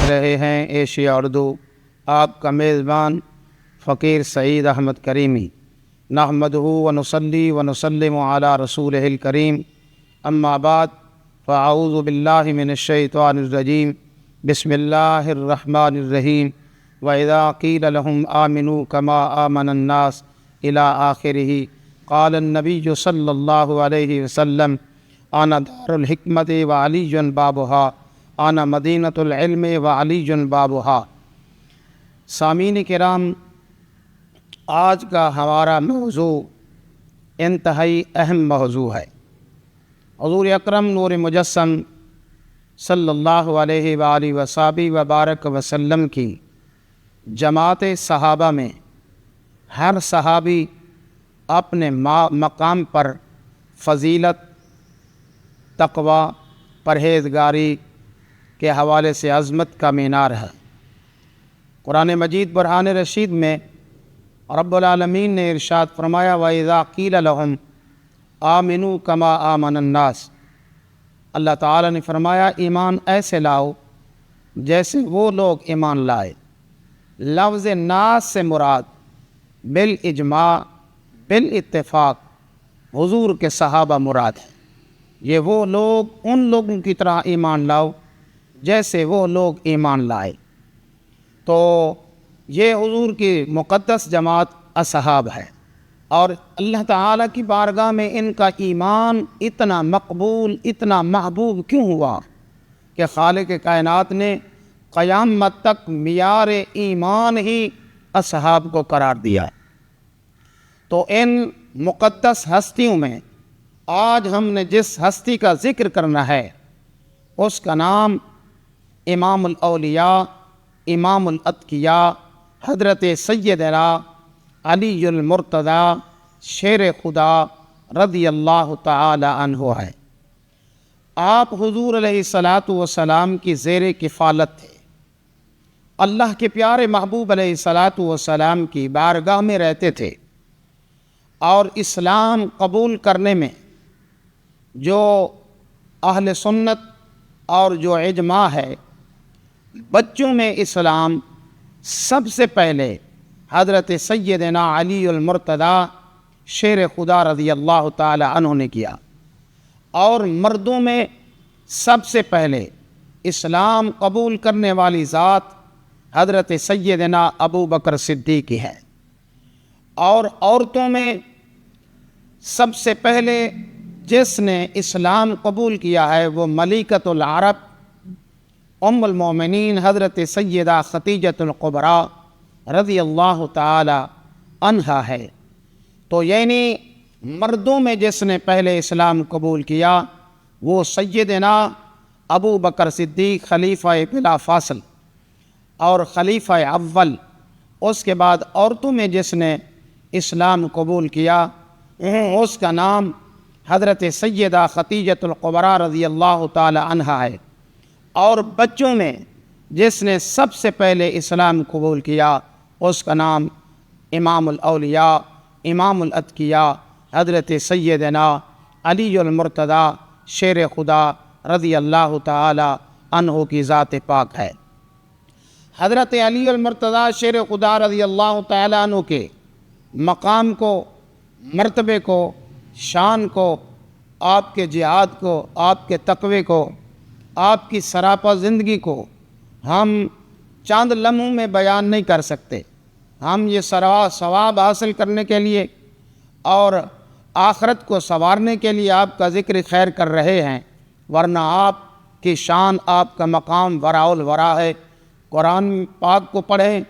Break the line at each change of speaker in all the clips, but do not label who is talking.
رہے ہیں ایشیا اردو، آپ کا میزبان فقیر سعید احمد کریمی۔ نحمدہ ونصلی ونسلم علی رسولہ الکریم، اما بعد فاعوذ باللہ من الشیطان الرجیم، بسم اللہ الرحمن الرحیم۔ وَإِذَا قِيلَ لَهُمْ آمِنُوا كَمَا آمَنَ النَّاسُ إِلَىٰ آخِرِهِ قال النبی صلی اللہ علیہ وسلم انا دار الحکمت وعلی بابها انا مدینۃ العلم وعلی بابها۔ سامعین کرام، آج کا ہمارا موضوع انتہائی اہم موضوع ہے۔ حضور اکرم نور مجسم صلی اللہ علیہ وآلہ وصحبہ وبارک وسلم کی جماعت صحابہ میں ہر صحابی اپنے مقام پر فضیلت، تقوی، پرہیزگاری کے حوالے سے عظمت کا مینار ہے۔ قرآن مجید برہان رشید میں رب العالمین نے ارشاد فرمایا وَإِذَا قِيلَ لَهُمْ آمِنُوا كَمَا آمَنَ النَّاسُ۔ اللہ تعالیٰ نے فرمایا ایمان ایسے لاؤ جیسے وہ لوگ ایمان لائے۔ لفظ ناس سے مراد بالاجماع، بالاتفاق حضور کے صحابہ مراد ہیں۔ یہ وہ لوگ ان لوگوں کی طرح ایمان لاؤ جیسے وہ لوگ ایمان لائے۔ تو یہ حضور کی مقدس جماعت اصحاب ہے، اور اللہ تعالیٰ کی بارگاہ میں ان کا ایمان اتنا مقبول، اتنا محبوب کیوں ہوا کہ خالق کائنات نے قیامت تک معیار ایمان ہی اصحاب کو قرار دیا۔ تو ان مقدس ہستیوں میں آج ہم نے جس ہستی کا ذکر کرنا ہے اس کا نام امام الاولیاء، امام الاتقیاء، حضرت سیدنا علی المرتضیٰ شیر خدا رضی اللہ تعالی عنہ ہے۔ آپ حضور علیہ الصلاۃ والسلام کی زیر کفالت تھے۔ اللہ کے پیارے محبوب علیہ الصلاۃ والسلام کی بارگاہ میں رہتے تھے، اور اسلام قبول کرنے میں جو اہل سنت اور جو اجماع ہے، بچوں میں اسلام سب سے پہلے حضرت سیدنا علی المرتضیٰ شیر خدا رضی اللہ تعالی عنہ نے کیا، اور مردوں میں سب سے پہلے اسلام قبول کرنے والی ذات حضرت سیدنا ابو بکر صدیق ہے، اور عورتوں میں سب سے پہلے جس نے اسلام قبول کیا ہے وہ ملکۃ العرب ام المومنین حضرت سیدہ خدیجۃ الکبریٰ رضی اللہ تعالی عنہا ہے۔ تو یعنی مردوں میں جس نے پہلے اسلام قبول کیا وہ سیدنا ابو بکر صدیق خلیفہ بلا فاصل اور خلیفہ اول۔ اس کے بعد عورتوں میں جس نے اسلام قبول کیا اس کا نام حضرت سیدہ خدیجۃ الکبریٰ رضی اللہ تعالی عنہا ہے، اور بچوں میں جس نے سب سے پہلے اسلام قبول کیا اس کا نام امام الاولیاء، امام الاتقیاء حضرت سیدنا علی المرتضیٰ شیر خدا رضی اللہ تعالی عنہ کی ذات پاک ہے۔ حضرت علی المرتضیٰ شیر خدا رضی اللہ تعالی عنہ کے مقام کو، مرتبے کو، شان کو، آپ کے جہاد کو، آپ کے تقوی کو، آپ کی سراپا زندگی کو ہم چند لمحوں میں بیان نہیں کر سکتے۔ ہم یہ ثواب حاصل کرنے کے لیے اور آخرت کو سنوارنے کے لیے آپ کا ذکر خیر کر رہے ہیں، ورنہ آپ کی شان، آپ کا مقام وراء الورا ہے۔ قرآن پاک کو پڑھیں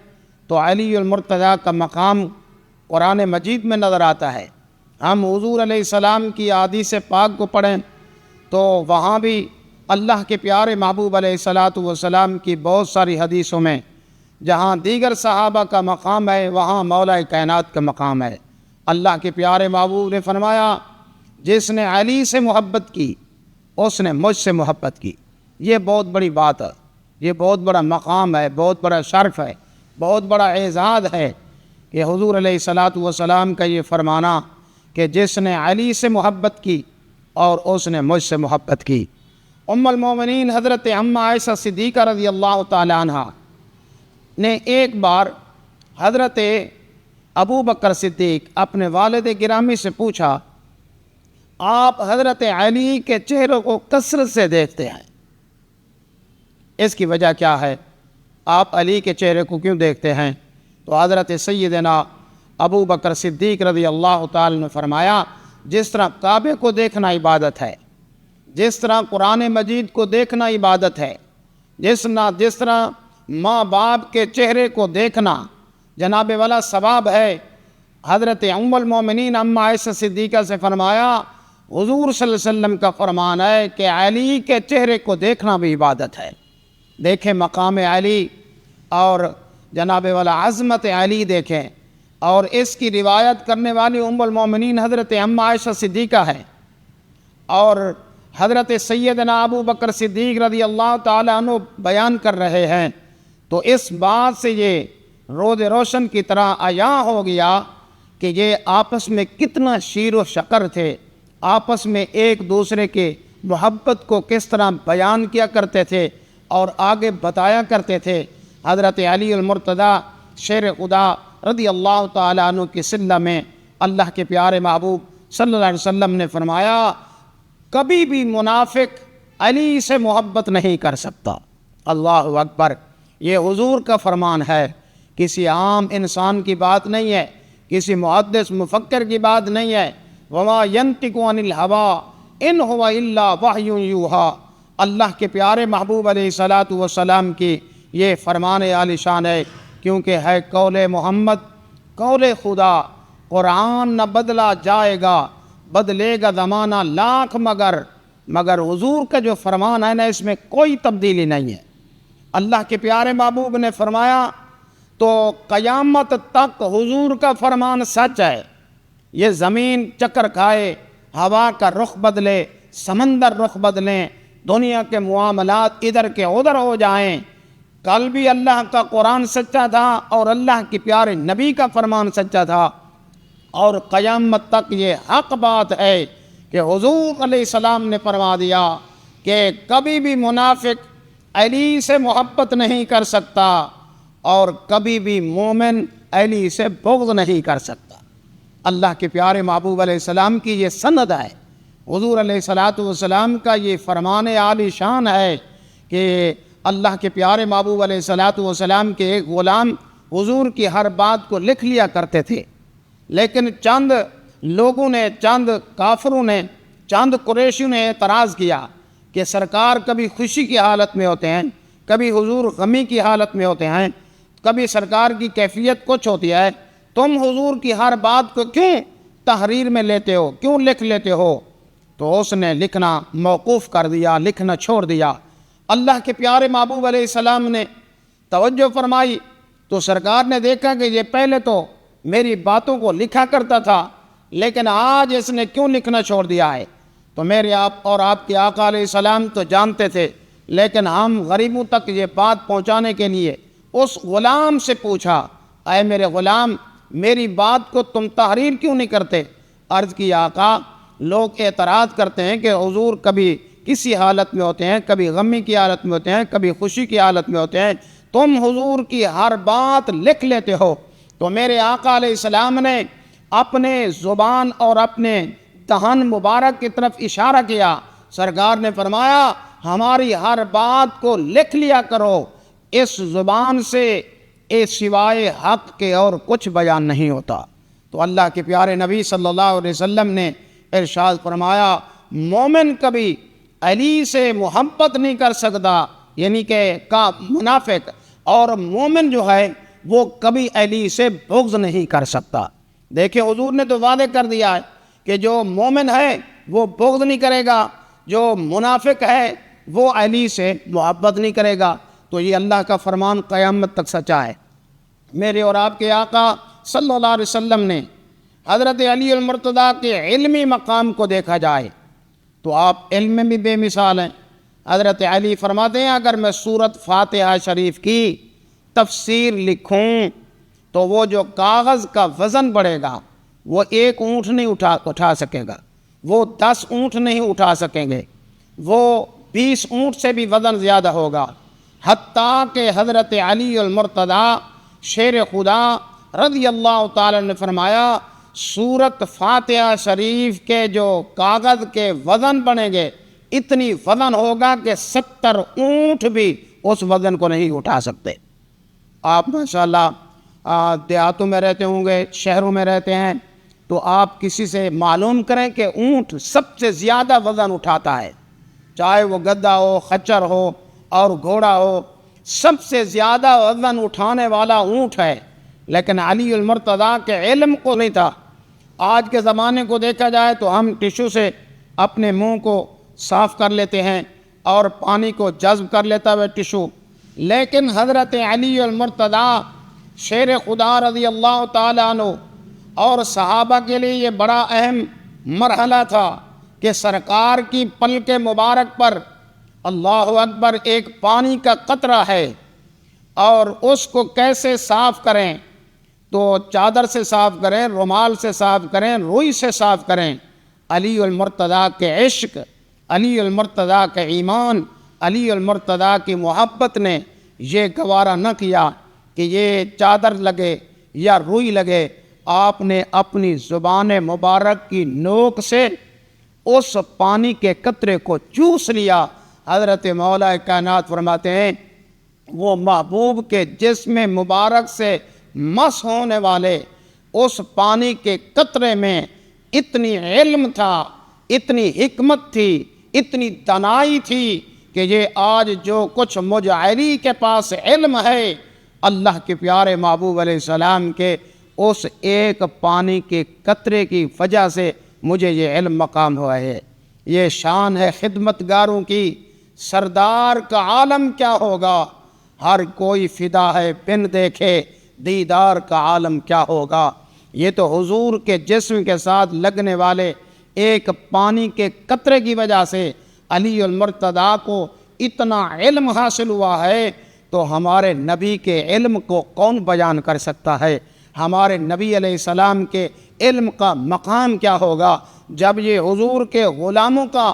تو علی المرتضیٰ کا مقام قرآن مجید میں نظر آتا ہے۔ ہم حضور علیہ السلام کی احادیث پاک کو پڑھیں تو وہاں بھی اللہ کے پیارے محبوب علیہ الصلاۃ والسلام کی بہت ساری حدیثوں میں جہاں دیگر صحابہ کا مقام ہے وہاں مولا کائنات کا مقام ہے۔ اللہ کے پیارے محبوب نے فرمایا جس نے علی سے محبت کی اس نے مجھ سے محبت کی۔ یہ بہت بڑی بات ہے، یہ بہت بڑا مقام ہے، بہت بڑا شرف ہے، بہت بڑا اعزاز ہے کہ حضور علیہ الصلاۃ والسلام کا یہ فرمانا کہ جس نے علی سے محبت کی اور اس نے مجھ سے محبت کی۔ ام المومنین حضرت اماں عائشہ صدیقہ رضی اللہ تعالی عنہ نے ایک بار حضرت ابو بکر صدیق اپنے والد گرامی سے پوچھا، آپ حضرت علی کے چہرے کو کثرت سے دیکھتے ہیں، اس کی وجہ کیا ہے؟ آپ علی کے چہرے کو کیوں دیکھتے ہیں؟ تو حضرت سیدنا ابو بکر صدیق رضی اللہ تعالی نے فرمایا، جس طرح کعبے کو دیکھنا عبادت ہے، جس طرح قرآن مجید کو دیکھنا عبادت ہے، جس طرح ماں باپ کے چہرے کو دیکھنا جناب والا ثواب ہے، حضرت ام المومنین اماں عائشہ صدیقہ سے فرمایا، حضور صلی اللہ علیہ وسلم کا فرمان ہے کہ علی کے چہرے کو دیکھنا بھی عبادت ہے۔ دیکھیں مقام علی اور جناب والا عظمت علی دیکھیں، اور اس کی روایت کرنے والی ام المومنین حضرت اماں عائشہ صدیقہ ہے، اور حضرت سیدنا ابو بکر صدیق رضی اللہ تعالی عنہ بیان کر رہے ہیں۔ تو اس بات سے یہ روز روشن کی طرح عیاں ہو گیا کہ یہ آپس میں کتنا شیر و شکر تھے، آپس میں ایک دوسرے کے محبت کو کس طرح بیان کیا کرتے تھے اور آگے بتایا کرتے تھے۔ حضرت علی المرتضیٰ شیر خدا رضی اللہ تعالی عنہ کی صلہ میں اللہ کے پیارے محبوب صلی اللہ علیہ وسلم نے فرمایا، کبھی بھی منافق علی سے محبت نہیں کر سکتا۔ اللہ اکبر، یہ حضور کا فرمان ہے، کسی عام انسان کی بات نہیں ہے، کسی محدث مفکر کی بات نہیں ہے۔ وما ينطق عن الهوى ان هو الا وحی یوحی، اللہ کے پیارے محبوب علیہ الصلوۃ والسلام کی یہ فرمان عالی شان ہے، کیونکہ ہے قول محمد، قول خدا، قرآن نہ بدلا جائے گا، بدلے گا زمانہ لاکھ مگر حضور کا جو فرمان ہے نا، اس میں کوئی تبدیلی نہیں ہے۔ اللہ کے پیارے محبوب نے فرمایا تو قیامت تک حضور کا فرمان سچ ہے۔ یہ زمین چکر کھائے، ہوا کا رخ بدلے، سمندر رخ بدلیں، دنیا کے معاملات ادھر کے ادھر ہو جائیں، کل بھی اللہ کا قرآن سچا تھا اور اللہ کے پیارے نبی کا فرمان سچا تھا، اور قیامت تک یہ حق بات ہے کہ حضور علیہ السلام نے فرما دیا کہ کبھی بھی منافق علی سے محبت نہیں کر سکتا اور کبھی بھی مومن علی سے بغض نہیں کر سکتا۔ اللہ کے پیارے محبوب علیہ السلام کی یہ سند ہے، حضور علیہ الصلوۃ والسلام کا یہ فرمان عالی شان ہے کہ اللہ کے پیارے محبوب علیہ الصلوۃ والسلام کے ایک غلام حضور کی ہر بات کو لکھ لیا کرتے تھے، لیکن چند لوگوں نے، چند کافروں نے، چند قریشیوں نے اعتراض کیا کہ سرکار کبھی خوشی کی حالت میں ہوتے ہیں، کبھی حضور غمی کی حالت میں ہوتے ہیں، کبھی سرکار کی کیفیت کچھ ہوتی ہے، تم حضور کی ہر بات کو کیوں تحریر میں لیتے ہو، کیوں لکھ لیتے ہو؟ تو اس نے لکھنا موقوف کر دیا، لکھنا چھوڑ دیا۔ اللہ کے پیارے محبوب علیہ السلام نے توجہ فرمائی تو سرکار نے دیکھا کہ یہ پہلے تو میری باتوں کو لکھا کرتا تھا، لیکن آج اس نے کیوں لکھنا چھوڑ دیا ہے؟ تو میرے آپ اور آپ کے آقا علیہ السلام تو جانتے تھے، لیکن ہم غریبوں تک یہ بات پہنچانے کے لیے اس غلام سے پوچھا، اے میرے غلام، میری بات کو تم تحریر کیوں نہیں کرتے؟ عرض کی آقا، لوگ اعتراض کرتے ہیں کہ حضور کبھی کسی حالت میں ہوتے ہیں، کبھی غمی کی حالت میں ہوتے ہیں، کبھی خوشی کی حالت میں ہوتے ہیں، تم حضور کی ہر بات لکھ لیتے ہو۔ تو میرے آقا علیہ السلام نے اپنے زبان اور اپنے دہن مبارک کی طرف اشارہ کیا، سرکار نے فرمایا ہماری ہر بات کو لکھ لیا کرو، اس زبان سے سوائے حق کے اور کچھ بیان نہیں ہوتا۔ تو اللہ کے پیارے نبی صلی اللہ علیہ وسلم نے ارشاد فرمایا مومن کبھی علی سے محبت نہیں کر سکتا، یعنی کہ منافق، اور مومن جو ہے وہ کبھی علی سے بغض نہیں کر سکتا۔ دیکھیں حضور نے تو وعدے کر دیا ہے کہ جو مومن ہے وہ بغض نہیں کرے گا، جو منافق ہے وہ علی سے محبت نہیں کرے گا۔ تو یہ اللہ کا فرمان قیامت تک سچا ہے۔ میرے اور آپ کے آقا صلی اللہ علیہ وسلم نے حضرت علی المرتضیٰ کے علمی مقام کو دیکھا جائے تو آپ علم میں بھی بے مثال ہیں۔ حضرت علی فرماتے ہیں اگر میں سورت فاتحہ شریف کی تفسیر لکھوں تو وہ جو کاغذ کا وزن بڑھے گا وہ 1 اونٹ نہیں اٹھا سکے گا، وہ 10 اونٹ نہیں اٹھا سکیں گے، وہ 20 اونٹ سے بھی وزن زیادہ ہوگا، حتیٰ کہ حضرت علی المرتضیٰ شیر خدا رضی اللہ تعالیٰ نے فرمایا سورت فاتحہ شریف کے جو کاغذ کے وزن بنیں گے اتنی وزن ہوگا کہ 70 اونٹ بھی اس وزن کو نہیں اٹھا سکتے۔ آپ ماشاءاللہ دیہاتوں میں رہتے ہوں گے، شہروں میں رہتے ہیں، تو آپ کسی سے معلوم کریں کہ اونٹ سب سے زیادہ وزن اٹھاتا ہے، چاہے وہ گدھا ہو، خچر ہو اور گھوڑا ہو، سب سے زیادہ وزن اٹھانے والا اونٹ ہے۔ لیکن علی المرتضیٰ کے علم کو نہیں تھا۔ آج کے زمانے کو دیکھا جائے تو ہم ٹیشو سے اپنے منہ کو صاف کر لیتے ہیں اور پانی کو جذب کر لیتا ہے ٹیشو، لیکن حضرت علی المرتضیٰ شیر خدا رضی اللہ تعالیٰ عنہ اور صحابہ کے لیے یہ بڑا اہم مرحلہ تھا کہ سرکار کی پلک مبارک پر اللہ اکبر ایک پانی کا قطرہ ہے، اور اس کو کیسے صاف کریں؟ تو چادر سے صاف کریں، رومال سے صاف کریں، روئی سے صاف کریں۔ علی المرتضیٰ کے عشق، علی المرتضیٰ کے ایمان، علی المرتضیٰ کی محبت نے یہ گوارا نہ کیا کہ یہ چادر لگے یا روئی لگے، آپ نے اپنی زبان مبارک کی نوک سے اس پانی کے قطرے کو چوس لیا۔ حضرت مولا کائنات فرماتے ہیں وہ محبوب کے جسم مبارک سے مس ہونے والے اس پانی کے قطرے میں اتنی علم تھا، اتنی حکمت تھی، اتنی دانائی تھی کہ یہ آج جو کچھ مجھ علی کے پاس علم ہے، اللہ کے پیارے محبوب علیہ السلام کے اس ایک پانی کے قطرے کی وجہ سے مجھے یہ علم مقام ہوا ہے۔ یہ شان ہے خدمتگاروں کی، سردار کا عالم کیا ہوگا، ہر کوئی فدا ہے بن دیکھے دیدار کا عالم کیا ہوگا۔ یہ تو حضور کے جسم کے ساتھ لگنے والے ایک پانی کے قطرے کی وجہ سے علی المرتضیٰ کو اتنا علم حاصل ہوا ہے، تو ہمارے نبی کے علم کو کون بیان کر سکتا ہے؟ ہمارے نبی علیہ السلام کے علم کا مقام کیا ہوگا جب یہ حضور کے غلاموں کا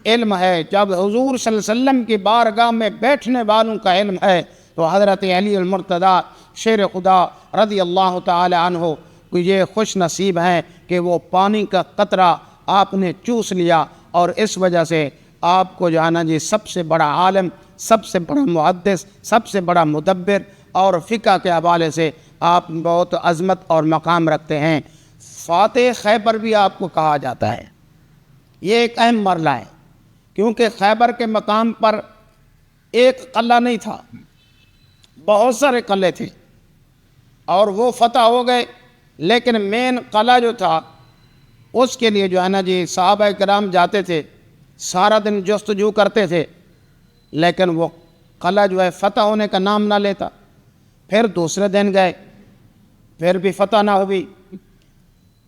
علم ہے، جب حضور صلی اللہ علیہ وسلم کی بارگاہ میں بیٹھنے والوں کا علم ہے، تو حضرت علی المرتضیٰ شیر خدا رضی اللہ تعالی عنہ کو یہ خوش نصیب ہیں کہ وہ پانی کا قطرہ آپ نے چوس لیا، اور اس وجہ سے آپ کو جو ہے نا جی سب سے بڑا عالم، سب سے بڑا محدث، سب سے بڑا مدبر، اور فقہ کے حوالے سے آپ بہت عظمت اور مقام رکھتے ہیں۔ فاتح خیبر بھی آپ کو کہا جاتا ہے۔ یہ ایک اہم مرحلہ ہے، کیونکہ خیبر کے مقام پر ایک قلعہ نہیں تھا، بہت سارے قلعے تھے اور وہ فتح ہو گئے، لیکن مین قلعہ جو تھا اس کے لیے جو ہے نا جی صحابہ کرام جاتے تھے، سارا دن جستجو کرتے تھے، لیکن وہ قلعہ جو ہے فتح ہونے کا نام نہ لیتا۔ پھر دوسرے دن گئے، پھر بھی فتح نہ ہوئی۔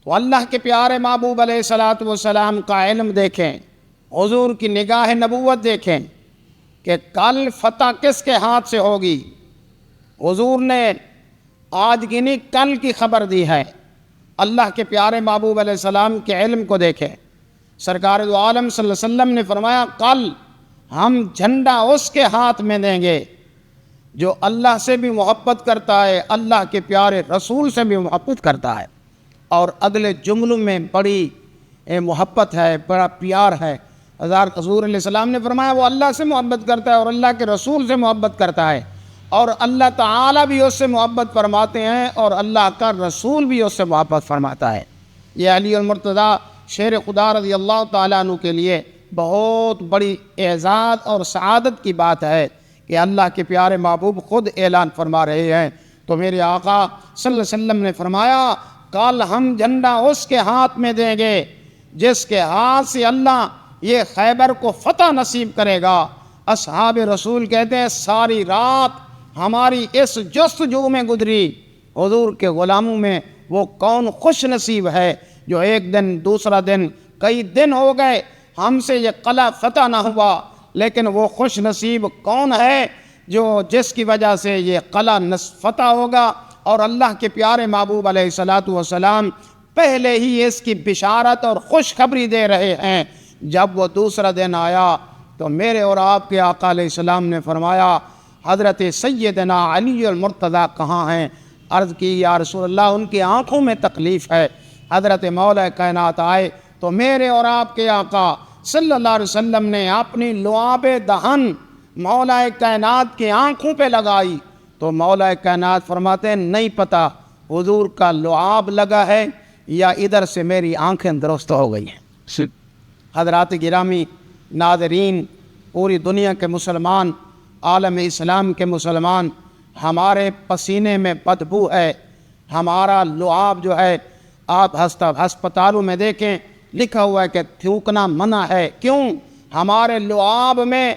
تو اللہ کے پیارے محبوب علیہ الصلوۃ والسلام کا علم دیکھیں، حضور کی نگاہ نبوت دیکھیں کہ کل فتح کس کے ہاتھ سے ہوگی۔ حضور نے آج کی نہیں کل کی خبر دی ہے۔ اللہ کے پیارے محبوب علیہ السلام کے علم کو دیکھیں، سرکار دو عالم صلی اللہ علیہ وسلم نے فرمایا کل ہم جھنڈا اس کے ہاتھ میں دیں گے جو اللہ سے بھی محبت کرتا ہے، اللہ کے پیارے رسول سے بھی محبت کرتا ہے، اور اگلے جملوں میں بڑی محبت ہے، بڑا پیار ہے۔ حضور علیہ السلام نے فرمایا وہ اللہ سے محبت کرتا ہے اور اللہ کے رسول سے محبت کرتا ہے، اور اللہ تعالیٰ بھی اس سے محبت فرماتے ہیں اور اللہ کا رسول بھی اس سے محبت فرماتا ہے۔ یہ علی المرتضیٰ شیر خدا رضی اللہ تعالیٰ عنہ کے لیے بہت بڑی اعزاز اور سعادت کی بات ہے کہ اللہ کے پیارے محبوب خود اعلان فرما رہے ہیں۔ تو میرے آقا صلی اللہ علیہ وسلم نے فرمایا کل ہم جھنڈا اس کے ہاتھ میں دیں گے جس کے ہاتھ سے اللہ یہ خیبر کو فتح نصیب کرے گا۔ اصحاب رسول کہتے ہیں ساری رات ہماری اس جستجو میں گزری، حضور کے غلاموں میں وہ کون خوش نصیب ہے جو ایک دن، دوسرا دن، کئی دن ہو گئے ہم سے یہ قلعہ فتح نہ ہوا، لیکن وہ خوش نصیب کون ہے جو جس کی وجہ سے یہ قلعہ فتح ہوگا۔ اور اللہ کے پیارے محبوب علیہ الصلوۃ والسلام پہلے ہی اس کی بشارت اور خوشخبری دے رہے ہیں۔ جب وہ دوسرا دن آیا تو میرے اور آپ کے آقا علیہ السلام نے فرمایا حضرت سیدنا علی المرتضیٰ کہاں ہیں؟ عرض کی یا رسول اللہ ان کی آنکھوں میں تکلیف ہے۔ حضرت مولا کائنات آئے تو میرے اور آپ کے آقا صلی اللہ علیہ وسلم نے اپنی لعاب دہن مولا کائنات کی آنکھوں پہ لگائی تو مولا کائنات فرماتے ہیں نہیں پتہ حضور کا لعاب لگا ہے یا ادھر سے میری آنکھیں درست ہو گئی ہیں۔ حضرات گرامی ناظرین، پوری دنیا کے مسلمان، عالم اسلام کے مسلمان، ہمارے پسینے میں بدبو ہے، ہمارا لعاب جو ہے آپ ہسپتالوں میں دیکھیں لکھا ہوا ہے کہ تھوکنا منع ہے۔ کیوں؟ ہمارے لعاب میں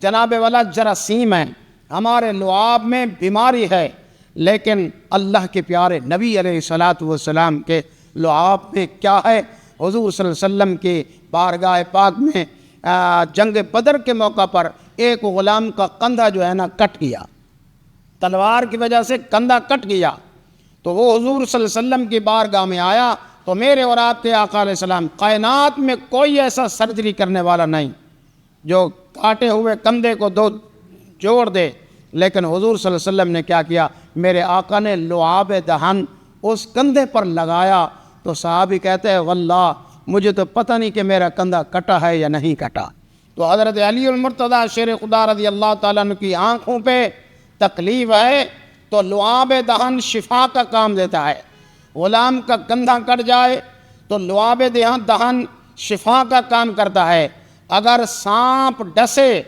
جناب والا جراثیم ہے، ہمارے لعاب میں بیماری ہے، لیکن اللہ کے پیارے نبی علیہ السلام کے لعاب میں کیا ہے؟ حضور صلی اللہ علیہ وسلم کی بارگاہ پاک میں جنگ بدر کے موقع پر ایک غلام کا کندھا جو ہے نا کٹ گیا، تلوار کی وجہ سے کندھا کٹ گیا، تو وہ حضور صلی اللہ علیہ وسلم کی بارگاہ میں آیا تو میرے اور آپ کے آقا علیہ السلام، کائنات میں کوئی ایسا سرجری کرنے والا نہیں جو کاٹے ہوئے کندھے کو دو جوڑ دے، لیکن حضور صلی اللہ علیہ وسلم نے کیا کیا؟ میرے آقا نے لعاب دہن اس کندھے پر لگایا تو صحابی کہتے ہیں واللہ مجھے تو پتہ نہیں کہ میرا کندھا کٹا ہے یا نہیں کٹا۔ تو حضرت علی المرتضیٰ شیر خدا رضی اللہ تعالیٰ عنہ کی آنکھوں پہ تکلیف ہے تو لعاب دہن شفا کا کام دیتا ہے۔ غلام کا کندھا کٹ جائے تو لعاب دہن شفا کا کام کرتا ہے۔ اگر سانپ ڈسے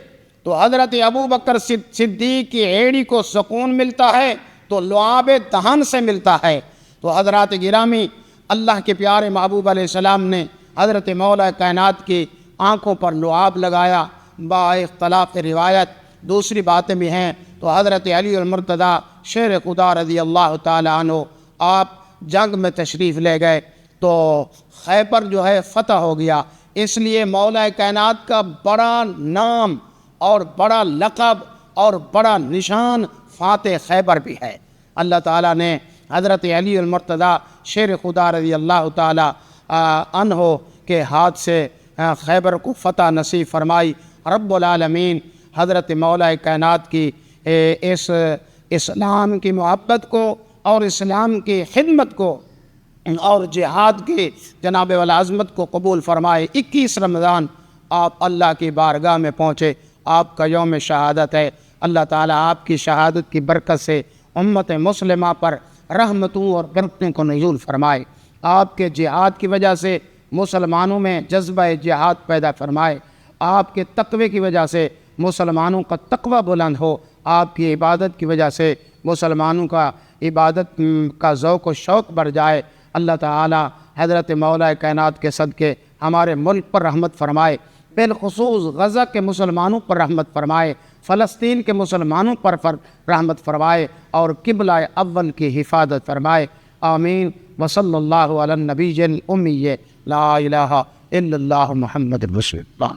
تو حضرت ابو بکر صدیق کی ایڑی کو سکون ملتا ہے تو لعاب دہن سے ملتا ہے۔ تو حضرات گرامی، اللہ کے پیارے محبوب علیہ السلام نے حضرت مولا کائنات کی آنکھوں پر لعاب لگایا، با اختلاف روایت دوسری باتیں بھی ہیں۔ تو حضرت علی المرتضیٰ شیر خدا رضی اللہ تعالیٰ عنہ آپ جنگ میں تشریف لے گئے تو خیبر جو ہے فتح ہو گیا، اس لیے مولا کائنات کا بڑا نام اور بڑا لقب اور بڑا نشان فاتح خیبر بھی ہے۔ اللہ تعالیٰ نے حضرت علی المرتضیٰ شیر خدا رضی اللہ تعالیٰ عنہ کے ہاتھ سے خیبر کو فتح نصیب فرمائی۔ رب العالمین حضرت مولا کائنات کی اس اسلام کی محبت کو اور اسلام کی خدمت کو اور جہاد کی جناب والا عظمت کو قبول فرمائے۔ 21 رمضان آپ اللہ کی بارگاہ میں پہنچے، آپ کا یوم شہادت ہے۔ اللہ تعالیٰ آپ کی شہادت کی برکت سے امت مسلمہ پر رحمتوں اور برکتوں کو نزول فرمائے، آپ کے جہاد کی وجہ سے مسلمانوں میں جذبہ جہاد پیدا فرمائے، آپ کے تقوی کی وجہ سے مسلمانوں کا تقوی بلند ہو، آپ کی عبادت کی وجہ سے مسلمانوں کا عبادت کا ذوق و شوق بڑھ جائے۔ اللہ تعالیٰ حضرت مولا کائنات کے صدقے ہمارے ملک پر رحمت فرمائے، بالخصوص غزہ کے مسلمانوں پر رحمت فرمائے، فلسطین کے مسلمانوں پر رحمت فرمائے اور قبلہ اول کی حفاظت فرمائے۔ آمین۔ وصلی اللہ علی النبی الامی لا الہ الا اللہ محمد رسول اللہ۔